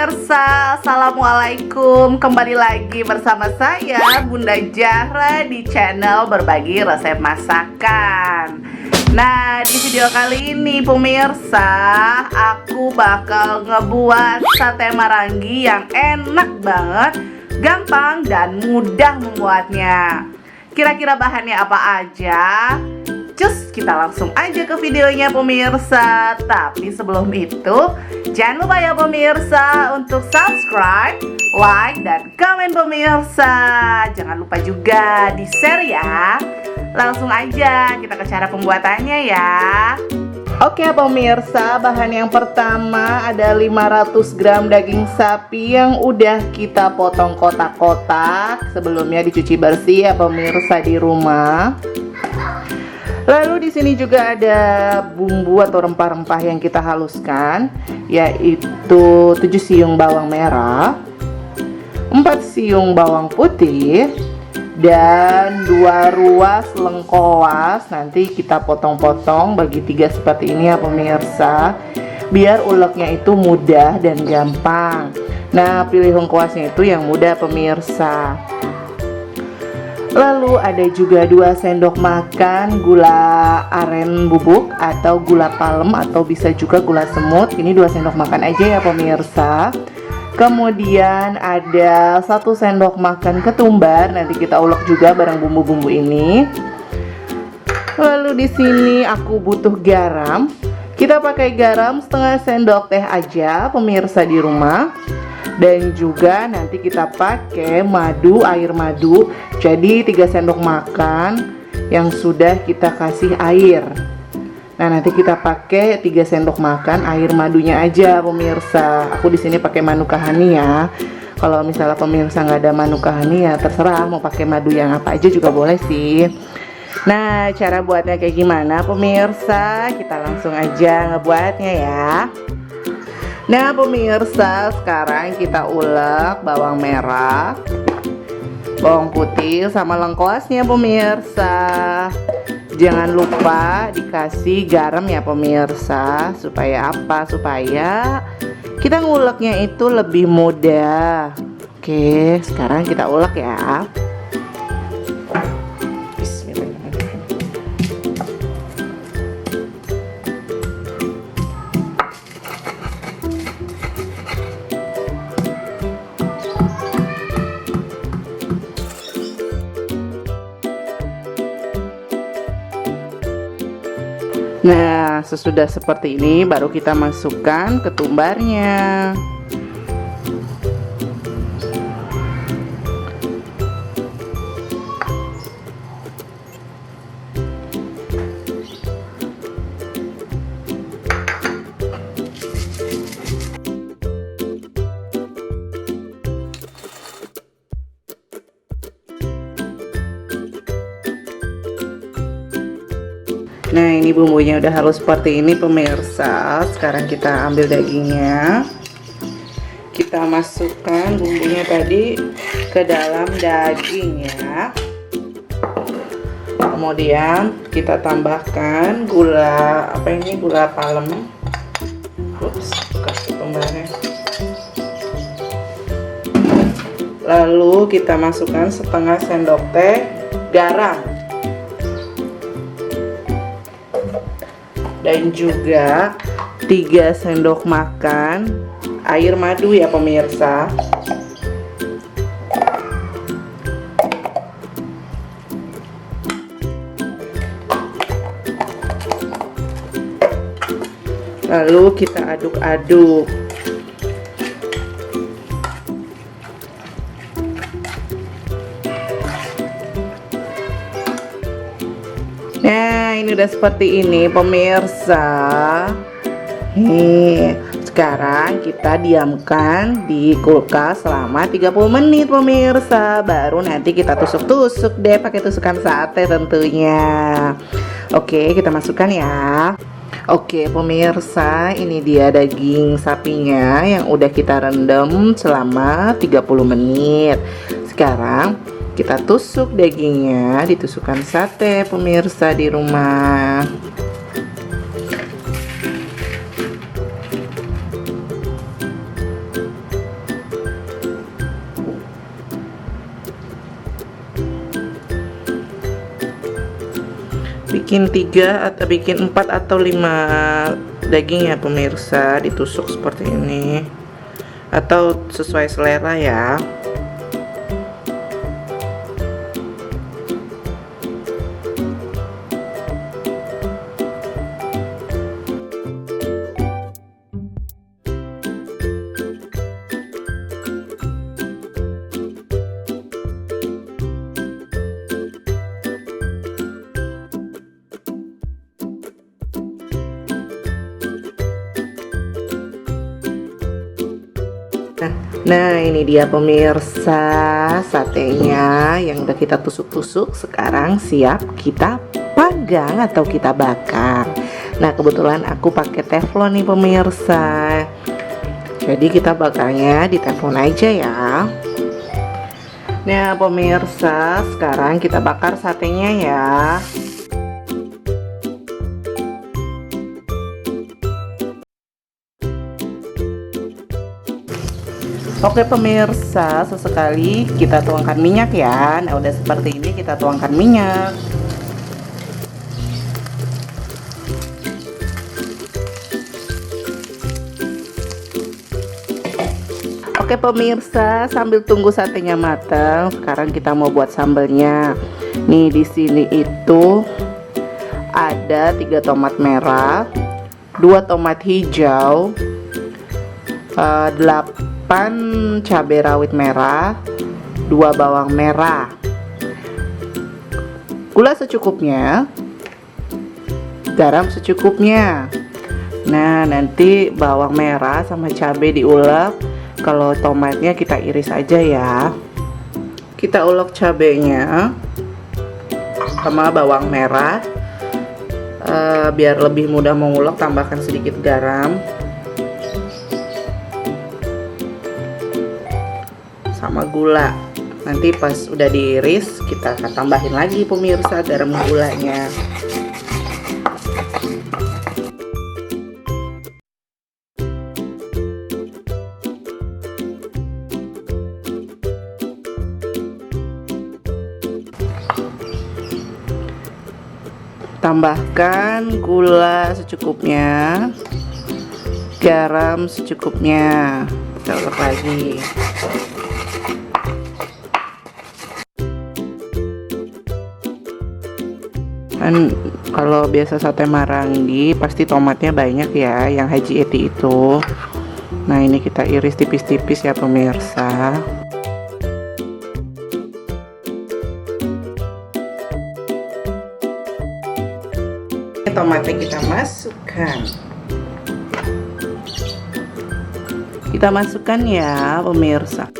pemirsa, assalamualaikum. Kembali lagi bersama saya Bunda Zahra di channel berbagi resep masakan. Nah, di video kali ini pemirsa, aku bakal ngebuat sate marangi yang enak banget, gampang dan mudah membuatnya. Kira-kira bahannya apa aja? Cus, kita langsung aja ke videonya pemirsa. Tapi sebelum itu, jangan lupa ya pemirsa untuk subscribe, like, dan komen pemirsa. Jangan lupa juga di share ya. Langsung aja kita ke cara pembuatannya ya. Oke pemirsa, bahan yang pertama ada 500 gram daging sapi yang udah kita potong kotak-kotak. Sebelumnya dicuci bersih ya pemirsa di rumah. Lalu di sini juga ada bumbu atau rempah-rempah yang kita haluskan, yaitu 7 siung bawang merah, 4 siung bawang putih, dan 2 ruas lengkoas. Nanti kita potong-potong bagi 3 seperti ini ya pemirsa, biar uleknya itu mudah dan gampang. Nah, pilih lengkoasnya itu yang mudah pemirsa. Lalu ada juga 2 sendok makan gula aren bubuk atau gula palem atau bisa juga gula semut. Ini 2 sendok makan aja ya pemirsa. Kemudian ada 1 sendok makan ketumbar. Nanti kita ulek juga bareng bumbu-bumbu ini. Lalu di sini aku butuh garam. Kita pakai garam setengah sendok teh aja pemirsa di rumah. Dan juga nanti kita pakai madu, air madu. Jadi 3 sendok makan yang sudah kita kasih air. Nah, nanti kita pakai 3 sendok makan air madunya aja pemirsa. Aku di sini pakai manuka honey ya. Kalau misalnya pemirsa nggak ada manuka honey ya terserah mau pakai madu yang apa aja juga boleh sih. Nah, cara buatnya kayak gimana pemirsa? Kita langsung aja ngebuatnya ya. Nah pemirsa, sekarang kita ulek bawang merah, bawang putih sama lengkoasnya pemirsa. Jangan lupa dikasih garam ya pemirsa. Supaya apa? Supaya kita nguleknya itu lebih mudah. Oke, sekarang kita ulek ya. Nah, sesudah seperti ini baru kita masukkan ketumbarnya. Nah, ini bumbunya udah halus seperti ini pemirsa. Sekarang kita ambil dagingnya. Kita masukkan bumbunya tadi ke dalam daging ya. Kemudian kita tambahkan gula gula palem. Kasih ketumbarnya. Lalu kita masukkan setengah sendok teh garam. Dan juga 3 sendok makan air madu ya pemirsa. Lalu kita aduk-aduk. Nah, ini udah seperti ini pemirsa. Nih, sekarang kita diamkan di kulkas selama 30 menit pemirsa. Baru nanti kita tusuk-tusuk deh pakai tusukan sate tentunya. Oke, kita masukkan ya. Oke pemirsa, ini dia daging sapinya yang udah kita rendam selama 30 menit. Sekarang kita tusuk dagingnya, ditusukkan sate pemirsa di rumah. bikin 3 atau bikin 4 atau 5 daging ya pemirsa, ditusuk seperti ini atau sesuai selera ya. Nah ini dia pemirsa, satenya yang udah kita tusuk-tusuk. Sekarang siap kita panggang atau kita bakar. Nah kebetulan aku pakai teflon nih pemirsa, jadi kita bakarnya di teflon aja ya. Nah pemirsa, sekarang kita bakar satenya ya. Oke pemirsa, sesekali kita tuangkan minyak ya. Nah udah seperti ini kita tuangkan minyak. Oke pemirsa, sambil tunggu satenya matang, sekarang kita mau buat sambelnya. Nih di sini itu ada 3 tomat merah, 2 tomat hijau, 8 cabai rawit merah, 2 bawang merah, gula secukupnya, garam secukupnya. Nah nanti bawang merah sama cabai diulek, kalau tomatnya kita iris aja ya. Kita ulek cabainya sama bawang merah, biar lebih mudah mengulek tambahkan sedikit garam sama gula. Nanti pas udah diiris kita akan tambahin lagi pemirsa garam gulanya. Tambahkan gula secukupnya, garam secukupnya, kita ulek lagi. Kan kalau biasa sate Marangi pasti tomatnya banyak ya, yang Haji Eti itu. Nah ini kita iris tipis-tipis ya pemirsa. Tomatnya kita masukkan. Kita masukkan ya pemirsa.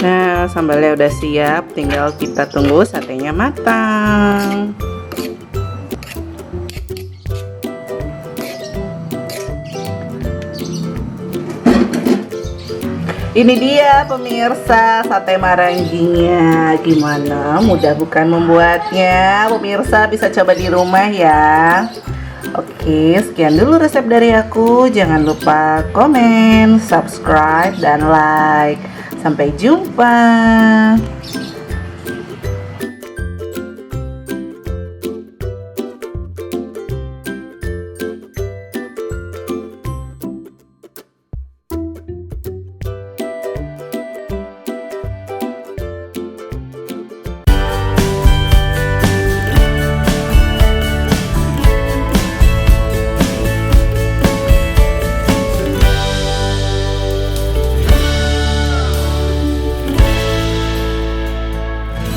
Nah sambalnya udah siap, tinggal kita tunggu satenya matang. Ini dia pemirsa sate Maranginya. Gimana? Mudah bukan membuatnya? Pemirsa bisa coba di rumah ya. Oke, sekian dulu resep dari aku. Jangan lupa komen, subscribe, dan like. Sampai jumpa.